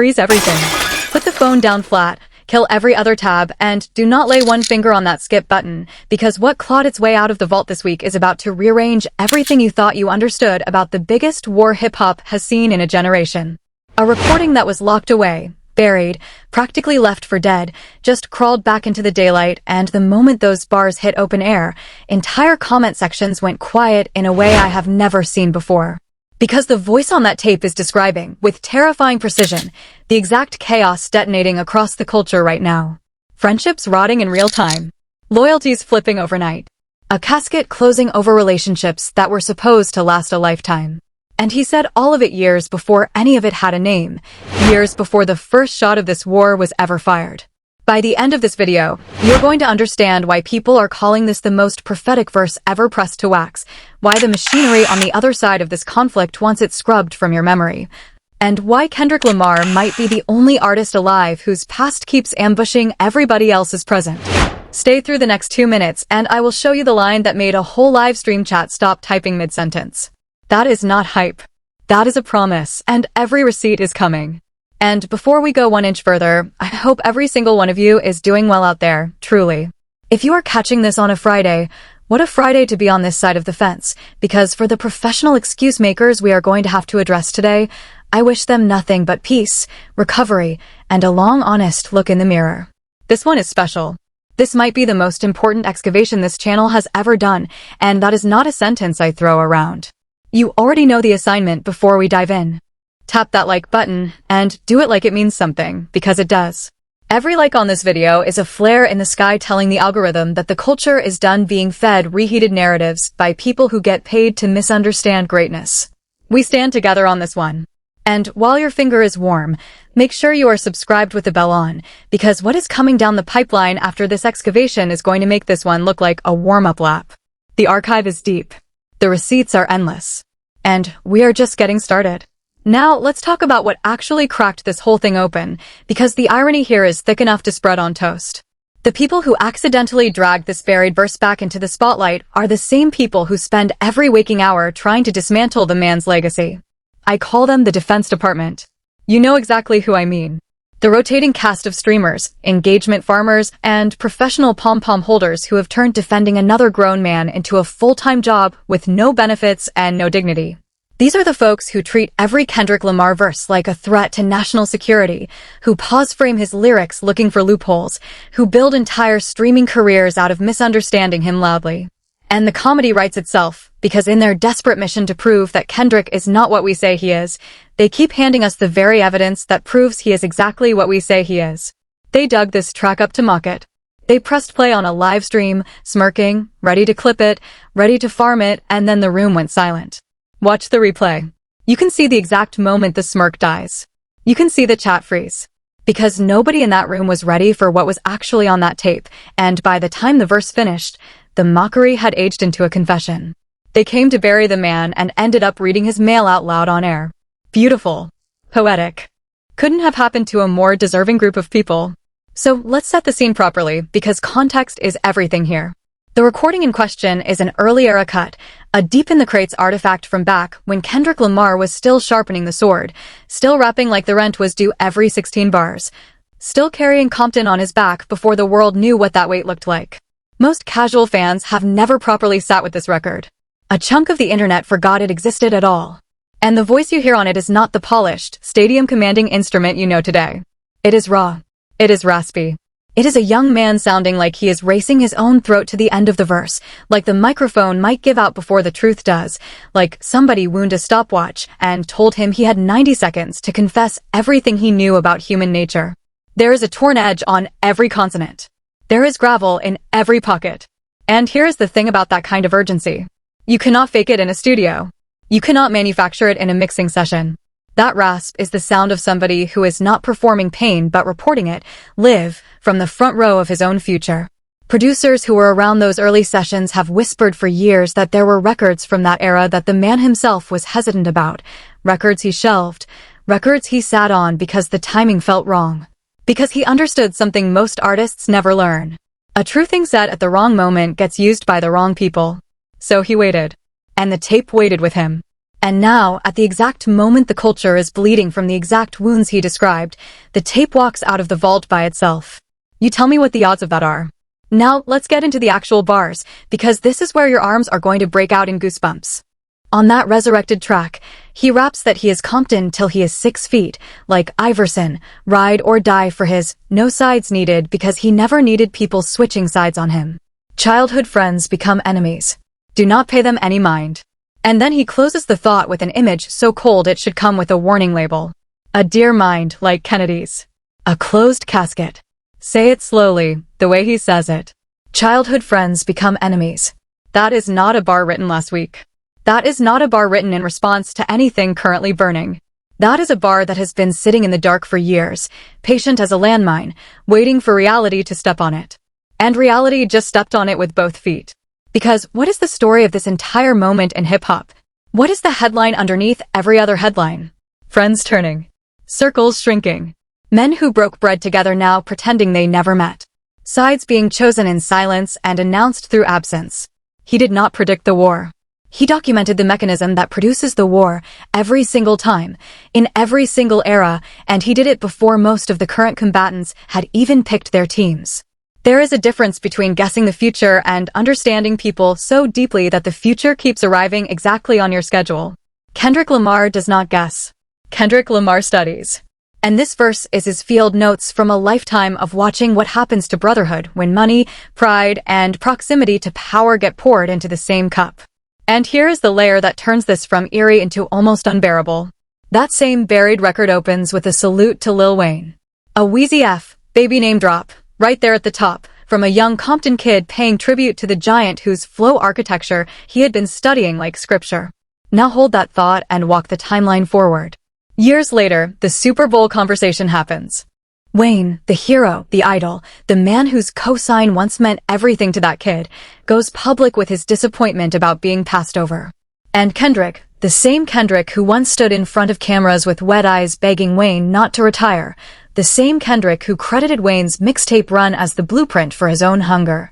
Freeze everything. Put the phone down flat, kill every other tab, and do not lay one finger on that skip button, because what clawed its way out of the vault this week is about to rearrange everything you thought you understood about the biggest war hip-hop has seen in a generation. A recording that was locked away, buried, practically left for dead, just crawled back into the daylight, and the moment those bars hit open air, entire comment sections went quiet in a way I have never seen before. Because the voice on that tape is describing, with terrifying precision, the exact chaos detonating across the culture right now. Friendships rotting in real time. Loyalties flipping overnight. A casket closing over relationships that were supposed to last a lifetime. And he said all of it years before any of it had a name, years before the first shot of this war was ever fired. By the end of this video, you're going to understand why people are calling this the most prophetic verse ever pressed to wax, why the machinery on the other side of this conflict wants it scrubbed from your memory, and why Kendrick Lamar might be the only artist alive whose past keeps ambushing everybody else's present. Stay through the next 2 minutes and I will show you the line that made a whole live stream chat stop typing mid-sentence. That is not hype. That is a promise, and every receipt is coming. And before we go 1 inch further, I hope every single one of you is doing well out there, truly. If you are catching this on a Friday, what a Friday to be on this side of the fence, because for the professional excuse makers we are going to have to address today, I wish them nothing but peace, recovery, and a long honest look in the mirror. This one is special. This might be the most important excavation this channel has ever done, and that is not a sentence I throw around. You already know the assignment before we dive in. Tap that like button, and do it like it means something, because it does. Every like on this video is a flare in the sky telling the algorithm that the culture is done being fed reheated narratives by people who get paid to misunderstand greatness. We stand together on this one. And while your finger is warm, make sure you are subscribed with the bell on, because what is coming down the pipeline after this excavation is going to make this one look like a warm-up lap. The archive is deep. The receipts are endless. And we are just getting started. Now, let's talk about what actually cracked this whole thing open, because the irony here is thick enough to spread on toast. The people who accidentally dragged this buried verse back into the spotlight are the same people who spend every waking hour trying to dismantle the man's legacy. I call them the Defense Department. You know exactly who I mean. The rotating cast of streamers, engagement farmers, and professional pom-pom holders who have turned defending another grown man into a full-time job with no benefits and no dignity. These are the folks who treat every Kendrick Lamar verse like a threat to national security, who pause-frame his lyrics looking for loopholes, who build entire streaming careers out of misunderstanding him loudly. And the comedy writes itself, because in their desperate mission to prove that Kendrick is not what we say he is, they keep handing us the very evidence that proves he is exactly what we say he is. They dug this track up to mock it. They pressed play on a live stream, smirking, ready to clip it, ready to farm it, and then the room went silent. Watch the replay. You can see the exact moment the smirk dies. You can see the chat freeze. Because nobody in that room was ready for what was actually on that tape, and by the time the verse finished, the mockery had aged into a confession. They came to bury the man and ended up reading his mail out loud on air. Beautiful. Poetic. Couldn't have happened to a more deserving group of people. So let's set the scene properly, because context is everything here. The recording in question is an early era cut, a deep-in-the-crates artifact from back when Kendrick Lamar was still sharpening the sword, still rapping like the rent was due every 16 bars, still carrying Compton on his back before the world knew what that weight looked like. Most casual fans have never properly sat with this record. A chunk of the internet forgot it existed at all. And the voice you hear on it is not the polished, stadium-commanding instrument you know today. It is raw. It is raspy. It is a young man sounding like he is racing his own throat to the end of the verse, like the microphone might give out before the truth does, like somebody wound a stopwatch and told him he had 90 seconds to confess everything he knew about human nature. There is a torn edge on every consonant. There is gravel in every pocket. And here's the thing about that kind of urgency. You cannot fake it in a studio. You cannot manufacture it in a mixing session. That rasp is the sound of somebody who is not performing pain but reporting it, live, from the front row of his own future. Producers who were around those early sessions have whispered for years that there were records from that era that the man himself was hesitant about, records he shelved, records he sat on because the timing felt wrong. Because he understood something most artists never learn. A true thing said at the wrong moment gets used by the wrong people. So he waited. And the tape waited with him. And now, at the exact moment the culture is bleeding from the exact wounds he described, the tape walks out of the vault by itself. You tell me what the odds of that are. Now, let's get into the actual bars, because this is where your arms are going to break out in goosebumps. On that resurrected track, he raps that he is Compton till he is 6 feet, like Iverson, ride or die for his no sides needed because he never needed people switching sides on him. Childhood friends become enemies. Do not pay them any mind. And then he closes the thought with an image so cold it should come with a warning label. A dear mind like Kennedy's. A closed casket. Say it slowly, the way he says it. Childhood friends become enemies. That is not a bar written last week. That is not a bar written in response to anything currently burning. That is a bar that has been sitting in the dark for years, patient as a landmine, waiting for reality to step on it. And reality just stepped on it with both feet. Because what is the story of this entire moment in hip-hop? What is the headline underneath every other headline? Friends turning. Circles shrinking. Men who broke bread together now pretending they never met. Sides being chosen in silence and announced through absence. He did not predict the war. He documented the mechanism that produces the war every single time, in every single era, and he did it before most of the current combatants had even picked their teams. There is a difference between guessing the future and understanding people so deeply that the future keeps arriving exactly on your schedule. Kendrick Lamar does not guess. Kendrick Lamar studies. And this verse is his field notes from a lifetime of watching what happens to brotherhood when money, pride, and proximity to power get poured into the same cup. And here is the layer that turns this from eerie into almost unbearable. That same buried record opens with a salute to Lil Wayne. A Wheezy F, baby name drop. Right there at the top, from a young Compton kid paying tribute to the giant whose flow architecture he had been studying like scripture. Now hold that thought and walk the timeline forward. Years later, the Super Bowl conversation happens. Wayne, the hero, the idol, the man whose cosign once meant everything to that kid, goes public with his disappointment about being passed over. And Kendrick, the same Kendrick who once stood in front of cameras with wet eyes begging Wayne not to retire, the same Kendrick who credited Wayne's mixtape run as the blueprint for his own hunger,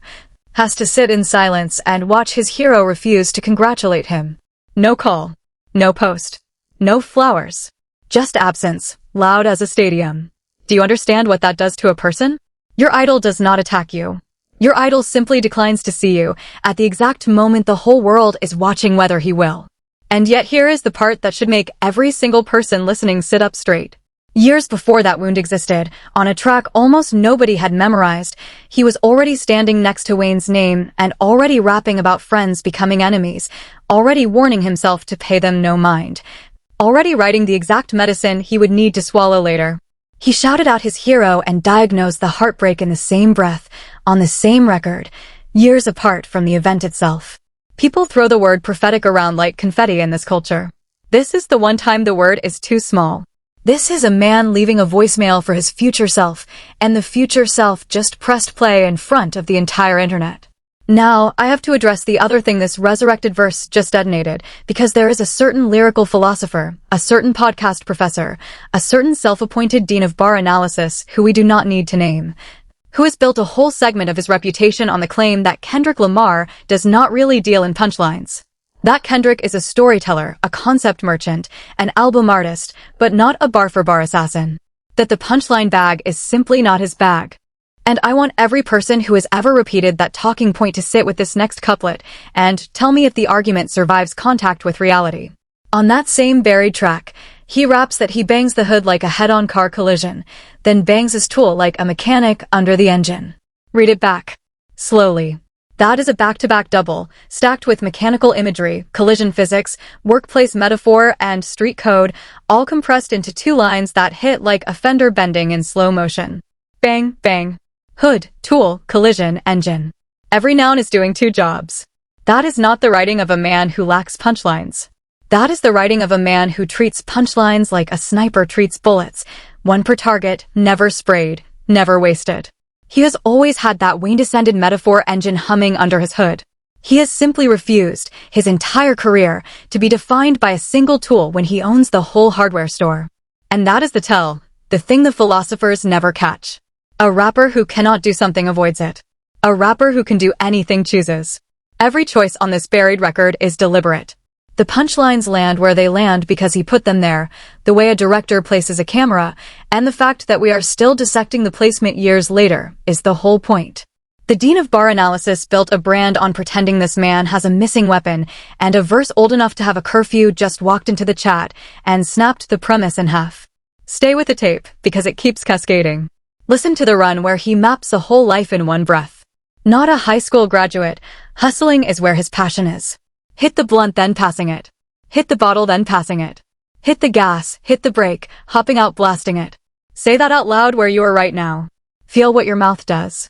has to sit in silence and watch his hero refuse to congratulate him. No call. No post. No flowers. Just absence, loud as a stadium. Do you understand what that does to a person? Your idol does not attack you. Your idol simply declines to see you at the exact moment the whole world is watching whether he will. And yet here is the part that should make every single person listening sit up straight. Years before that wound existed, on a track almost nobody had memorized, he was already standing next to Wayne's name and already rapping about friends becoming enemies, already warning himself to pay them no mind, already writing the exact medicine he would need to swallow later. He shouted out his hero and diagnosed the heartbreak in the same breath, on the same record, years apart from the event itself. People throw the word prophetic around like confetti in this culture. This is the one time the word is too small. This is a man leaving a voicemail for his future self, and the future self just pressed play in front of the entire internet. Now, I have to address the other thing this resurrected verse just detonated, because there is a certain lyrical philosopher, a certain podcast professor, a certain self-appointed dean of bar analysis who we do not need to name, who has built a whole segment of his reputation on the claim that Kendrick Lamar does not really deal in punchlines. That Kendrick is a storyteller, a concept merchant, an album artist, but not a bar-for-bar assassin. That the punchline bag is simply not his bag. And I want every person who has ever repeated that talking point to sit with this next couplet and tell me if the argument survives contact with reality. On that same buried track, he raps that he bangs the hood like a head-on car collision, then bangs his tool like a mechanic under the engine. Read it back. Slowly. That is a back-to-back double, stacked with mechanical imagery, collision physics, workplace metaphor, and street code, all compressed into 2 lines that hit like a fender bending in slow motion. Bang, bang. Hood, tool, collision, engine. Every noun is doing 2 jobs. That is not the writing of a man who lacks punchlines. That is the writing of a man who treats punchlines like a sniper treats bullets, 1 per target, never sprayed, never wasted. He has always had that Wayne-descended metaphor engine humming under his hood. He has simply refused, his entire career, to be defined by a single tool when he owns the whole hardware store. And that is the tell, the thing the philosophers never catch. A rapper who cannot do something avoids it. A rapper who can do anything chooses. Every choice on this buried record is deliberate. The punchlines land where they land because he put them there, the way a director places a camera, and the fact that we are still dissecting the placement years later is the whole point. The dean of bar analysis built a brand on pretending this man has a missing weapon, and a verse old enough to have a curfew just walked into the chat and snapped the premise in half. Stay with the tape, because it keeps cascading. Listen to the run where he maps a whole life in one breath. Not a high school graduate, hustling is where his passion is. Hit the blunt then passing it. Hit the bottle then passing it. Hit the gas, hit the brake, hopping out blasting it. Say that out loud where you are right now. Feel what your mouth does.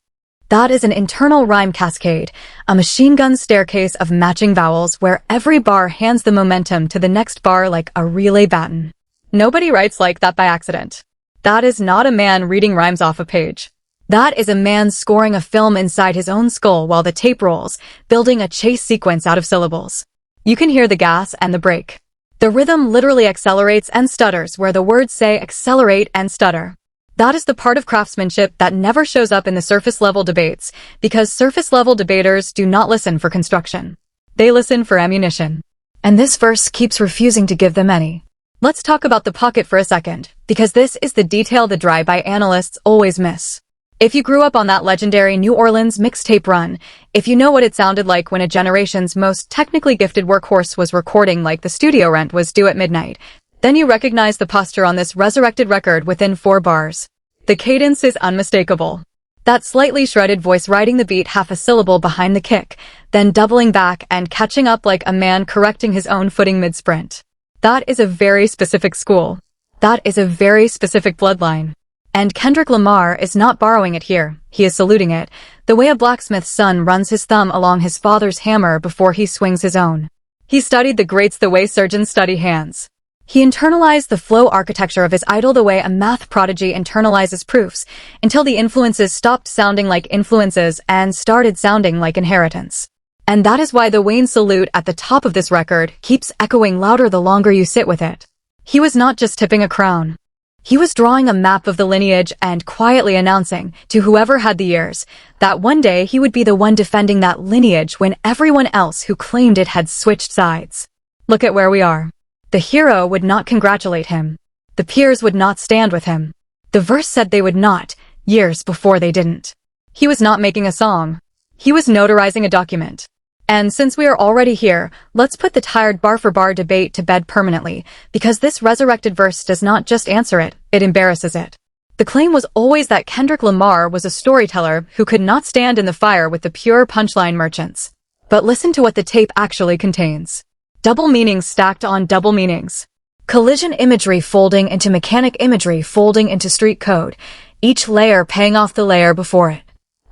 That is an internal rhyme cascade, a machine gun staircase of matching vowels where every bar hands the momentum to the next bar like a relay baton. Nobody writes like that by accident. That is not a man reading rhymes off a page. That is a man scoring a film inside his own skull while the tape rolls, building a chase sequence out of syllables. You can hear the gas and the brake. The rhythm literally accelerates and stutters where the words say accelerate and stutter. That is the part of craftsmanship that never shows up in the surface-level debates, because surface-level debaters do not listen for construction. They listen for ammunition. And this verse keeps refusing to give them any. Let's talk about the pocket for a second, because this is the detail the drive-by analysts always miss. If you grew up on that legendary New Orleans mixtape run, if you know what it sounded like when a generation's most technically gifted workhorse was recording like the studio rent was due at midnight, then you recognize the posture on this resurrected record within 4 bars. The cadence is unmistakable. That slightly shredded voice riding the beat half a syllable behind the kick, then doubling back and catching up like a man correcting his own footing mid-sprint. That is a very specific school. That is a very specific bloodline. And Kendrick Lamar is not borrowing it here, he is saluting it, the way a blacksmith's son runs his thumb along his father's hammer before he swings his own. He studied the greats the way surgeons study hands. He internalized the flow architecture of his idol the way a math prodigy internalizes proofs, until the influences stopped sounding like influences and started sounding like inheritance. And that is why the Wayne salute at the top of this record keeps echoing louder the longer you sit with it. He was not just tipping a crown. He was drawing a map of the lineage and quietly announcing, to whoever had the ears, that one day he would be the one defending that lineage when everyone else who claimed it had switched sides. Look at where we are. The hero would not congratulate him. The peers would not stand with him. The verse said they would not, years before they didn't. He was not making a song. He was notarizing a document. And since we are already here, let's put the tired bar-for-bar debate to bed permanently, because this resurrected verse does not just answer it, it embarrasses it. The claim was always that Kendrick Lamar was a storyteller who could not stand in the fire with the pure punchline merchants. But listen to what the tape actually contains. Double meanings stacked on double meanings. Collision imagery folding into mechanic imagery folding into street code, each layer paying off the layer before it.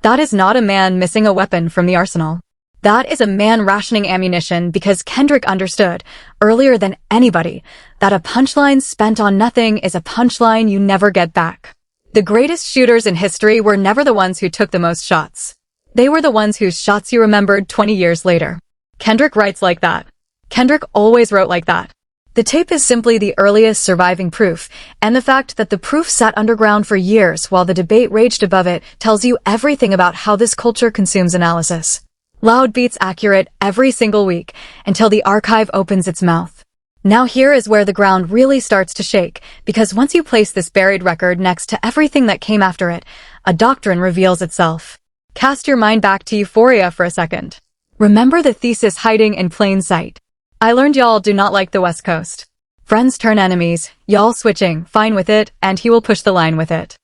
That is not a man missing a weapon from the arsenal. That is a man rationing ammunition because Kendrick understood, earlier than anybody, that a punchline spent on nothing is a punchline you never get back. The greatest shooters in history were never the ones who took the most shots. They were the ones whose shots you remembered 20 years later. Kendrick writes like that. Kendrick always wrote like that. The tape is simply the earliest surviving proof, and the fact that the proof sat underground for years while the debate raged above it tells you everything about how this culture consumes analysis. Loud beats accurate every single week until the archive opens its mouth. Now here is where the ground really starts to shake, because once you place this buried record next to everything that came after it, a doctrine reveals itself. Cast your mind back to Euphoria for a second. Remember the thesis hiding in plain sight. I learned y'all do not like the West Coast. Friends turn enemies, y'all switching, fine with it, and he will push the line with it.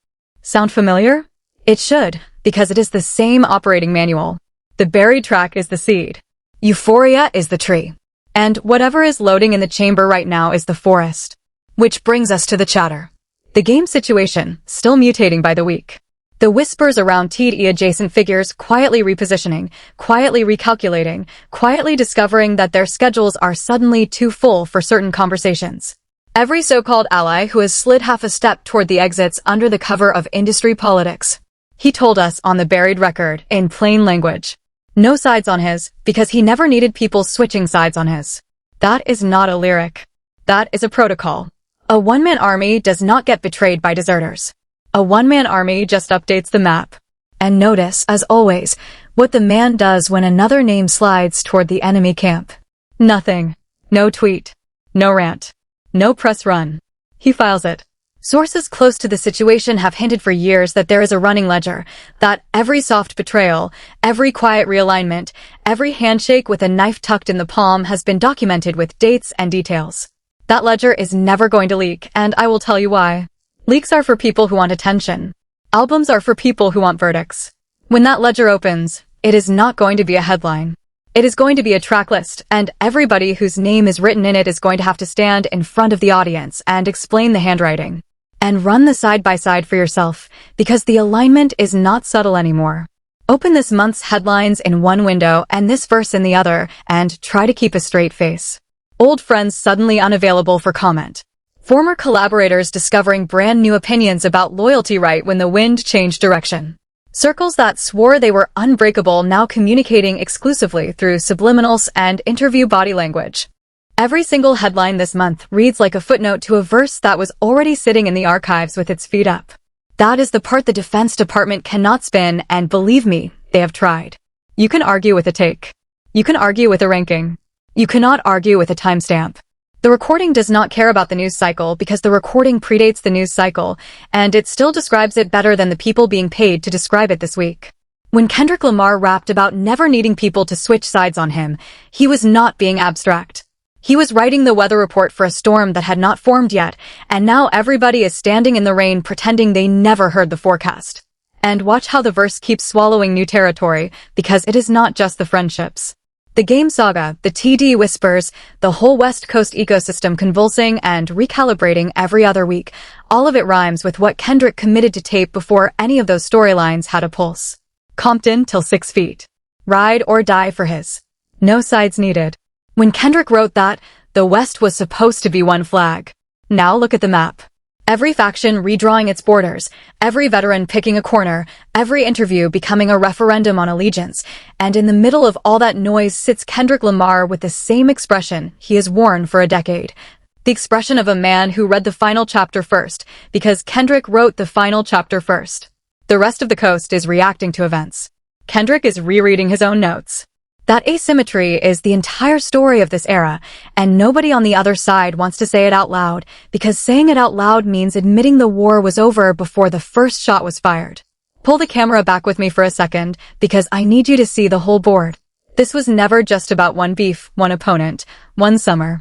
Sound familiar? It should, because it is the same operating manual. The buried track is the seed. Euphoria is the tree. And whatever is loading in the chamber right now is the forest. Which brings us to the chatter. The game situation, still mutating by the week. The whispers around TDE adjacent figures quietly repositioning, quietly recalculating, quietly discovering that their schedules are suddenly too full for certain conversations. Every so-called ally who has slid half a step toward the exits under the cover of industry politics. He told us on the buried record, in plain language. No sides on his, because he never needed people switching sides on his. That is not a lyric. That is a protocol. A one-man army does not get betrayed by deserters. A one-man army just updates the map. And notice, as always, what the man does when another name slides toward the enemy camp. Nothing. No tweet. No rant. No press run. He files it. Sources close to the situation have hinted for years that there is a running ledger, that every soft betrayal, every quiet realignment, every handshake with a knife tucked in the palm has been documented with dates and details. That ledger is never going to leak, and I will tell you why. Leaks are for people who want attention. Albums are for people who want verdicts. When that ledger opens, it is not going to be a headline. It is going to be a track list, and everybody whose name is written in it is going to have to stand in front of the audience and explain the handwriting. And run the side-by-side for yourself, because the alignment is not subtle anymore. Open this month's headlines in one window and this verse in the other, and try to keep a straight face. Old friends suddenly unavailable for comment. Former collaborators discovering brand new opinions about loyalty right when the wind changed direction. Circles that swore they were unbreakable now communicating exclusively through subliminals and interview body language. Every single headline this month reads like a footnote to a verse that was already sitting in the archives with its feet up. That is the part the Defense Department cannot spin, and believe me, they have tried. You can argue with a take. You can argue with a ranking. You cannot argue with a timestamp. The recording does not care about the news cycle because the recording predates the news cycle, and it still describes it better than the people being paid to describe it this week. When Kendrick Lamar rapped about never needing people to switch sides on him, he was not being abstract. He was writing the weather report for a storm that had not formed yet, and now everybody is standing in the rain pretending they never heard the forecast. And watch how the verse keeps swallowing new territory, because it is not just the friendships. The game saga, the TD whispers, the whole West Coast ecosystem convulsing and recalibrating every other week, all of it rhymes with what Kendrick committed to tape before any of those storylines had a pulse. Compton till 6 feet. Ride or die for his. No sides needed. When Kendrick wrote that, the West was supposed to be one flag. Now look at the map. Every faction redrawing its borders, every veteran picking a corner, every interview becoming a referendum on allegiance, and in the middle of all that noise sits Kendrick Lamar with the same expression he has worn for a decade. The expression of a man who read the final chapter first, because Kendrick wrote the final chapter first. The rest of the coast is reacting to events. Kendrick is rereading his own notes. That asymmetry is the entire story of this era, and nobody on the other side wants to say it out loud, because saying it out loud means admitting the war was over before the first shot was fired. Pull the camera back with me for a second, because I need you to see the whole board. This was never just about one beef, one opponent, one summer.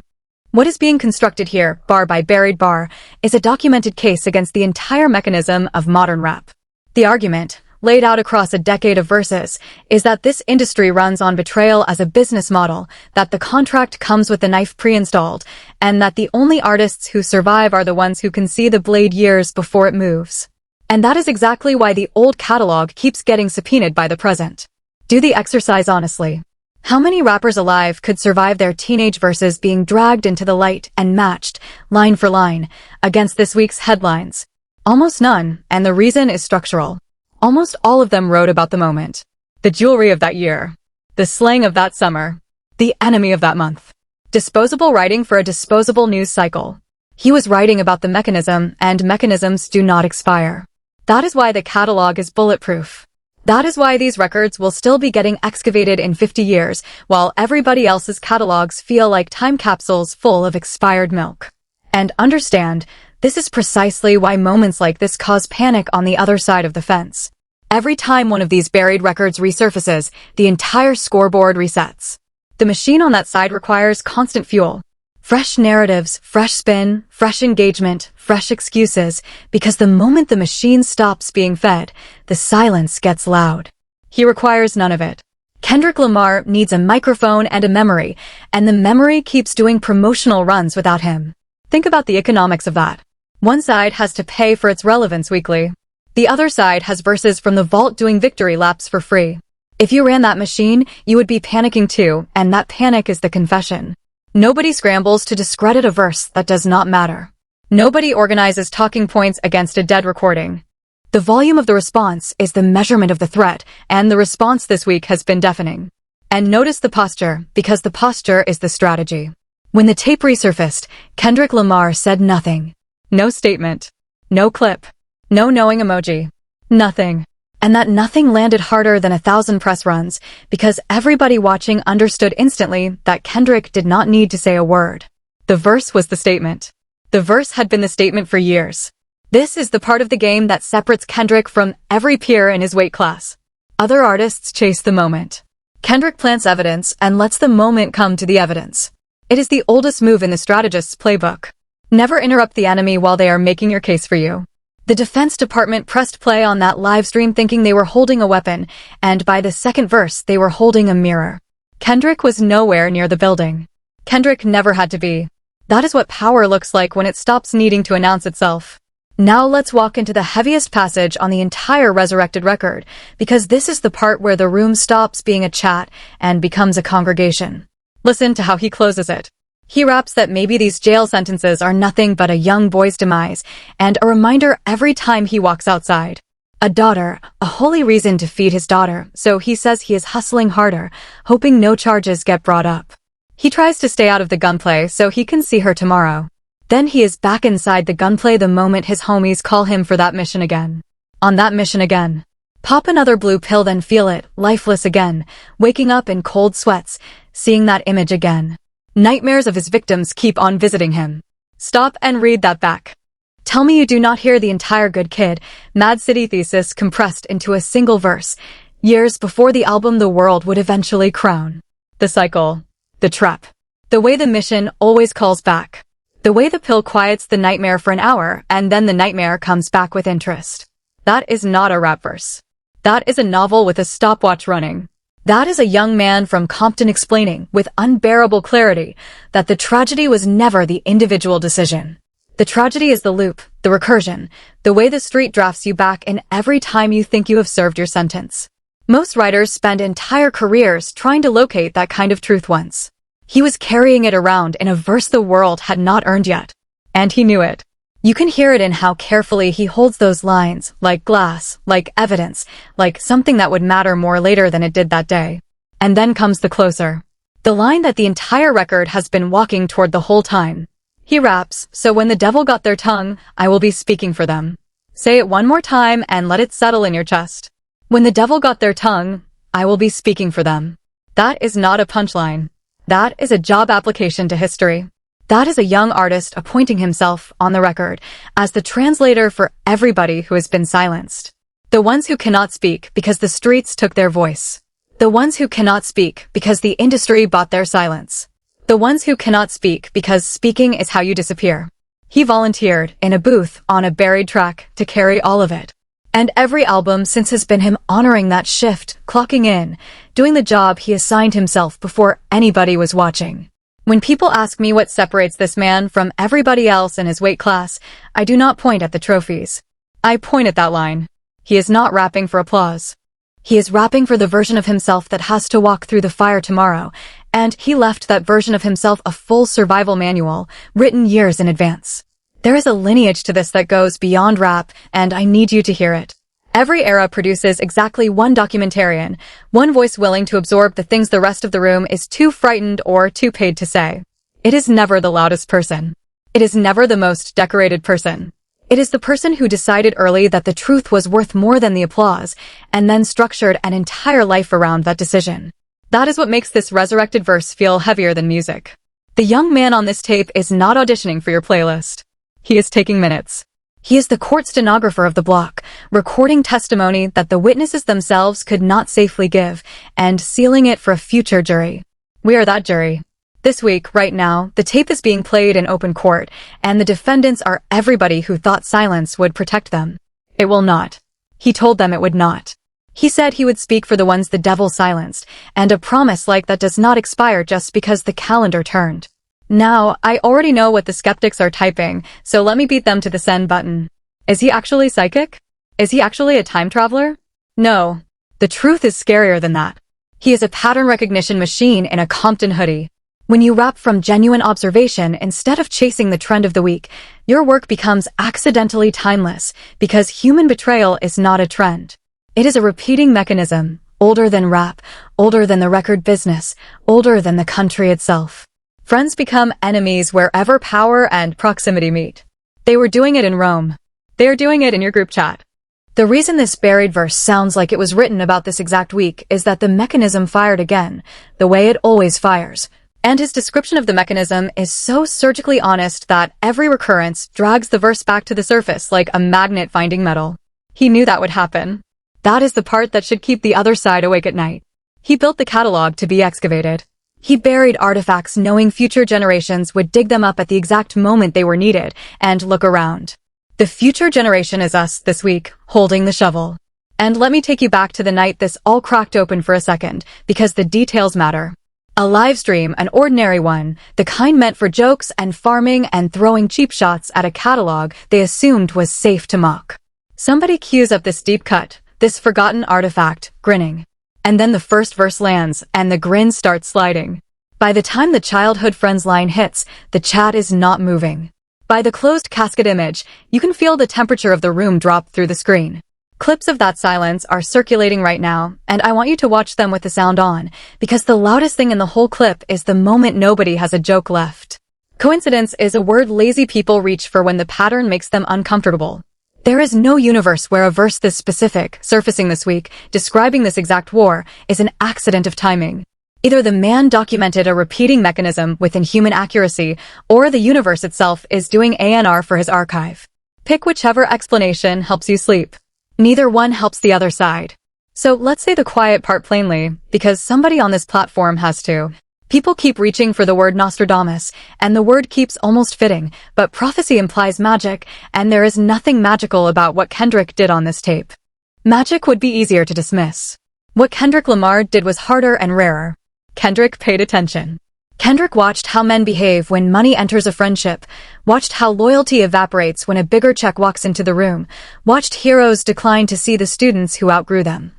What is being constructed here, bar by buried bar, is a documented case against the entire mechanism of modern rap. The argument, laid out across a decade of verses, is that this industry runs on betrayal as a business model, that the contract comes with the knife pre-installed, and that the only artists who survive are the ones who can see the blade years before it moves. And that is exactly why the old catalog keeps getting subpoenaed by the present. Do the exercise honestly. How many rappers alive could survive their teenage verses being dragged into the light and matched, line for line, against this week's headlines? Almost none, and the reason is structural. Almost all of them wrote about the moment, the jewelry of that year, the slang of that summer, the enemy of that month. Disposable writing for a disposable news cycle. He was writing about the mechanism, and mechanisms do not expire. That is why the catalog is bulletproof. That is why these records will still be getting excavated in 50 years, while everybody else's catalogs feel like time capsules full of expired milk. And understand, this is precisely why moments like this cause panic on the other side of the fence. Every time one of these buried records resurfaces, the entire scoreboard resets. The machine on that side requires constant fuel. Fresh narratives, fresh spin, fresh engagement, fresh excuses, because the moment the machine stops being fed, the silence gets loud. He requires none of it. Kendrick Lamar needs a microphone and a memory, and the memory keeps doing promotional runs without him. Think about the economics of that. One side has to pay for its relevance weekly. The other side has verses from the vault doing victory laps for free. If you ran that machine, you would be panicking too, and that panic is the confession. Nobody scrambles to discredit a verse that does not matter. Nobody organizes talking points against a dead recording. The volume of the response is the measurement of the threat, and the response this week has been deafening. And notice the posture, because the posture is the strategy. When the tape resurfaced, Kendrick Lamar said nothing. No statement. No clip. No knowing emoji. Nothing. and that nothing landed harder than 1,000 press runs because everybody watching understood instantly that Kendrick did not need to say a word. The verse was the statement. The verse had been the statement for years. This is the part of the game that separates Kendrick from every peer in his weight class. Other artists chase the moment. Kendrick plants evidence and lets the moment come to the evidence. It is the oldest move in the strategist's playbook. Never interrupt the enemy while they are making your case for you. The Defense Department pressed play on that live stream thinking they were holding a weapon, and by the second verse they were holding a mirror. Kendrick was nowhere near the building. Kendrick never had to be. That is what power looks like when it stops needing to announce itself. Now let's walk into the heaviest passage on the entire Resurrected record, because this is the part where the room stops being a chat and becomes a congregation. Listen to how he closes it. He raps that maybe these jail sentences are nothing but a young boy's demise, and a reminder every time he walks outside. A daughter, a holy reason to feed his daughter, so he says he is hustling harder, hoping no charges get brought up. He tries to stay out of the gunplay so he can see her tomorrow. Then he is back inside the gunplay the moment his homies call him for that mission again. On that mission again. Pop another blue pill then feel it, lifeless again, waking up in cold sweats, seeing that image again. Nightmares of his victims keep on visiting him. Stop and read that back. Tell me you do not hear the entire Good Kid, Mad City thesis compressed into a single verse, years before the album the world would eventually crown. The cycle. The trap. The way the mission always calls back. The way the pill quiets the nightmare for an hour and then the nightmare comes back with interest. That is not a rap verse. That is a novel with a stopwatch running. That is a young man from Compton explaining, with unbearable clarity, that the tragedy was never the individual decision. The tragedy is the loop, the recursion, the way the street drafts you back in every time you think you have served your sentence. Most writers spend entire careers trying to locate that kind of truth once. He was carrying it around in a verse the world had not earned yet. And he knew it. You can hear it in how carefully he holds those lines, like glass, like evidence, like something that would matter more later than it did that day. And then comes the closer. The line that the entire record has been walking toward the whole time. He raps, so when the devil got their tongue, I will be speaking for them. Say it one more time and let it settle in your chest. When the devil got their tongue, I will be speaking for them. That is not a punchline. That is a job application to history. That is a young artist appointing himself, on the record, as the translator for everybody who has been silenced. The ones who cannot speak because the streets took their voice. The ones who cannot speak because the industry bought their silence. The ones who cannot speak because speaking is how you disappear. He volunteered, in a booth, on a buried track, to carry all of it. And every album since has been him honoring that shift, clocking in, doing the job he assigned himself before anybody was watching. When people ask me what separates this man from everybody else in his weight class, I do not point at the trophies. I point at that line. He is not rapping for applause. He is rapping for the version of himself that has to walk through the fire tomorrow, and he left that version of himself a full survival manual, written years in advance. There is a lineage to this that goes beyond rap, and I need you to hear it. Every era produces exactly one documentarian, one voice willing to absorb the things the rest of the room is too frightened or too paid to say. It is never the loudest person. It is never the most decorated person. It is the person who decided early that the truth was worth more than the applause, and then structured an entire life around that decision. That is what makes this resurrected verse feel heavier than music. The young man on this tape is not auditioning for your playlist. He is taking minutes. He is the court stenographer of the block, recording testimony that the witnesses themselves could not safely give, and sealing it for a future jury. We are that jury. This week, right now, the tape is being played in open court, and the defendants are everybody who thought silence would protect them. It will not. He told them it would not. He said he would speak for the ones the devil silenced, and a promise like that does not expire just because the calendar turned. Now, I already know what the skeptics are typing, so let me beat them to the send button. Is he actually psychic? Is he actually a time traveler? No. The truth is scarier than that. He is a pattern recognition machine in a Compton hoodie. When you rap from genuine observation instead of chasing the trend of the week, your work becomes accidentally timeless because human betrayal is not a trend. It is a repeating mechanism, older than rap, older than the record business, older than the country itself. Friends become enemies wherever power and proximity meet. They were doing it in Rome. They are doing it in your group chat. The reason this buried verse sounds like it was written about this exact week is that the mechanism fired again, the way it always fires. And his description of the mechanism is so surgically honest that every recurrence drags the verse back to the surface like a magnet finding metal. He knew that would happen. That is the part that should keep the other side awake at night. He built the catalog to be excavated. He buried artifacts knowing future generations would dig them up at the exact moment they were needed and look around. The future generation is us this week, holding the shovel. And let me take you back to the night this all cracked open for a second, because the details matter. A live stream, an ordinary one, the kind meant for jokes and farming and throwing cheap shots at a catalog they assumed was safe to mock. Somebody cues up this deep cut, this forgotten artifact, grinning. And then the first verse lands, and the grin starts sliding. By the time the childhood friends line hits, the chat is not moving. By the closed casket image, you can feel the temperature of the room drop through the screen. Clips of that silence are circulating right now, and I want you to watch them with the sound on, because the loudest thing in the whole clip is the moment nobody has a joke left. Coincidence is a word lazy people reach for when the pattern makes them uncomfortable. There is no universe where a verse this specific, surfacing this week, describing this exact war, is an accident of timing. Either the man documented a repeating mechanism with inhuman accuracy, or the universe itself is doing A&R for his archive. Pick whichever explanation helps you sleep. Neither one helps the other side. So let's say the quiet part plainly, because somebody on this platform has to. People keep reaching for the word Nostradamus, and the word keeps almost fitting, but prophecy implies magic, and there is nothing magical about what Kendrick did on this tape. Magic would be easier to dismiss. What Kendrick Lamar did was harder and rarer. Kendrick paid attention. Kendrick watched how men behave when money enters a friendship, watched how loyalty evaporates when a bigger check walks into the room, watched heroes decline to see the students who outgrew them.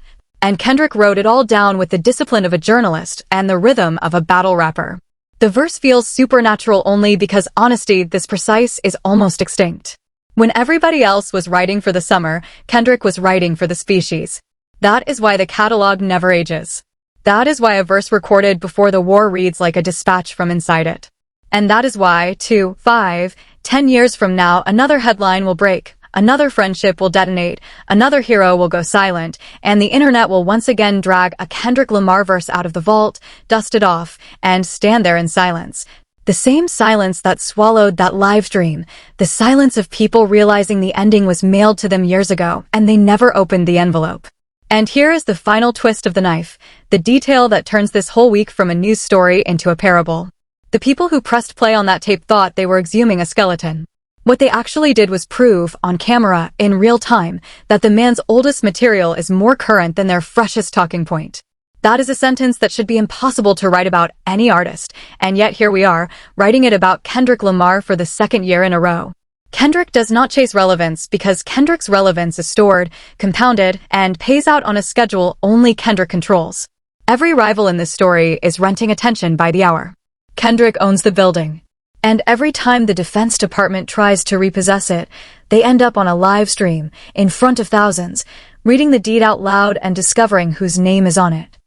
And Kendrick wrote it all down with the discipline of a journalist and the rhythm of a battle rapper. The verse feels supernatural only because honesty, this precise, is almost extinct. When everybody else was writing for the summer, Kendrick was writing for the species. That is why the catalog never ages. That is why a verse recorded before the war reads like a dispatch from inside it. And that is why, 2, 5, 10 years from now, another headline will break, another friendship will detonate, another hero will go silent, and the internet will once again drag a Kendrick Lamar verse out of the vault, dust it off, and stand there in silence. The same silence that swallowed that live stream, the silence of people realizing the ending was mailed to them years ago, and they never opened the envelope. And here is the final twist of the knife, the detail that turns this whole week from a news story into a parable. The people who pressed play on that tape thought they were exhuming a skeleton. What they actually did was prove, on camera, in real time, that the man's oldest material is more current than their freshest talking point. That is a sentence that should be impossible to write about any artist, and yet here we are, writing it about Kendrick Lamar for the second year in a row. Kendrick does not chase relevance because Kendrick's relevance is stored, compounded, and pays out on a schedule only Kendrick controls. Every rival in this story is renting attention by the hour. Kendrick owns the building. And every time the Defense Department tries to repossess it, they end up on a live stream, in front of thousands, reading the deed out loud and discovering whose name is on it.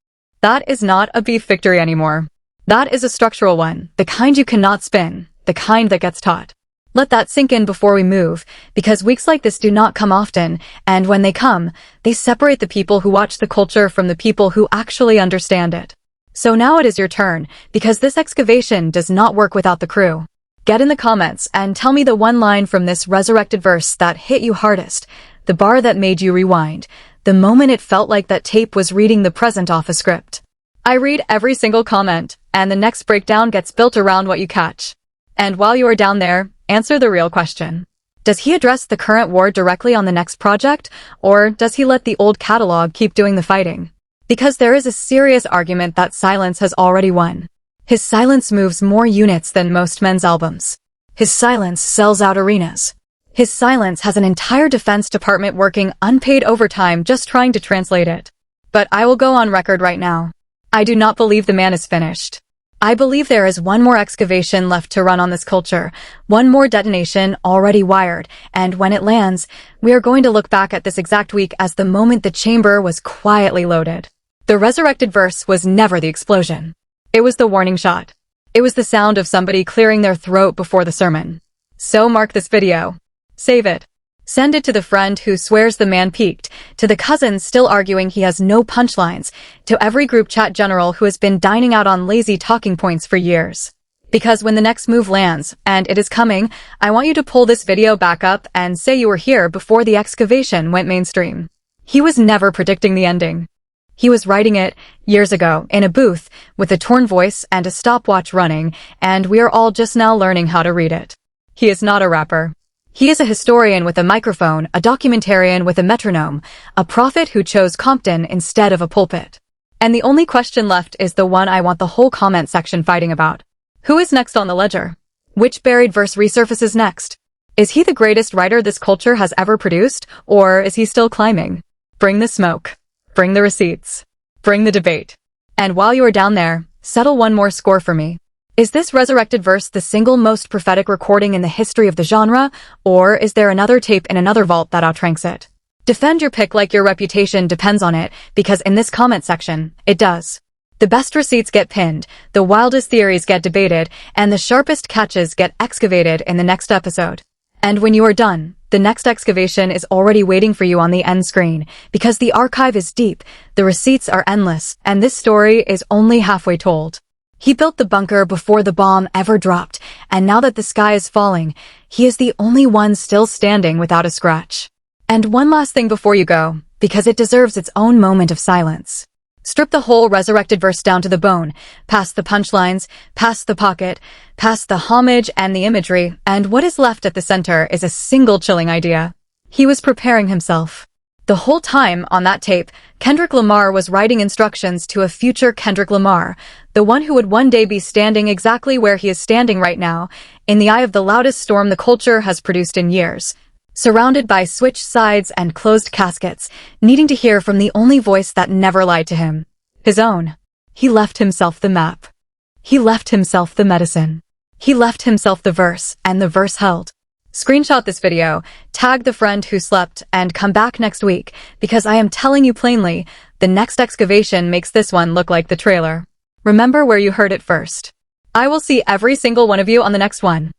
That is not a beef victory anymore. That is a structural one, the kind you cannot spin, the kind that gets taught. Let that sink in before we move, because weeks like this do not come often, and when they come, they separate the people who watch the culture from the people who actually understand it. So now it is your turn, because this excavation does not work without the crew. Get in the comments and tell me the one line from this resurrected verse that hit you hardest, the bar that made you rewind, the moment it felt like that tape was reading the present off a script. I read every single comment, and the next breakdown gets built around what you catch. And while you are down there, answer the real question. Does he address the current war directly on the next project, or does he let the old catalog keep doing the fighting? Because there is a serious argument that silence has already won. His silence moves more units than most men's albums. His silence sells out arenas. His silence has an entire Defense Department working unpaid overtime just trying to translate it. But I will go on record right now. I do not believe the man is finished. I believe there is one more excavation left to run on this culture, one more detonation already wired, and when it lands, we are going to look back at this exact week as the moment the chamber was quietly loaded. The resurrected verse was never the explosion. It was the warning shot. It was the sound of somebody clearing their throat before the sermon. So mark this video. Save it. Send it to the friend who swears the man peaked, to the cousin still arguing he has no punchlines, to every group chat general who has been dining out on lazy talking points for years. Because when the next move lands, and it is coming, I want you to pull this video back up and say you were here before the excavation went mainstream. He was never predicting the ending. He was writing it years ago in a booth with a torn voice and a stopwatch running, and we are all just now learning how to read it. He is not a rapper. He is a historian with a microphone, a documentarian with a metronome, a prophet who chose Compton instead of a pulpit. And the only question left is the one I want the whole comment section fighting about. Who is next on the ledger? Which buried verse resurfaces next? Is he the greatest writer this culture has ever produced, or is he still climbing? Bring the smoke. Bring the receipts. Bring the debate. And while you are down there, settle one more score for me. Is this resurrected verse the single most prophetic recording in the history of the genre, or is there another tape in another vault that outranks it? Defend your pick like your reputation depends on it, because in this comment section, it does. The best receipts get pinned, the wildest theories get debated, and the sharpest catches get excavated in the next episode. And when you are done, the next excavation is already waiting for you on the end screen, because the archive is deep, the receipts are endless, and this story is only halfway told. He built the bunker before the bomb ever dropped, and now that the sky is falling, he is the only one still standing without a scratch. And one last thing before you go, because it deserves its own moment of silence. Strip the whole resurrected verse down to the bone, past the punchlines, past the pocket, past the homage and the imagery, and what is left at the center is a single chilling idea. He was preparing himself. The whole time on that tape, Kendrick Lamar was writing instructions to a future Kendrick Lamar, the one who would one day be standing exactly where he is standing right now, in the eye of the loudest storm the culture has produced in years, surrounded by switched sides and closed caskets, needing to hear from the only voice that never lied to him, his own. He left himself the map. He left himself the medicine. He left himself the verse, and the verse held. Screenshot this video, tag the friend who slept, and come back next week, because I am telling you plainly, the next excavation makes this one look like the trailer. Remember where you heard it first. I will see every single one of you on the next one.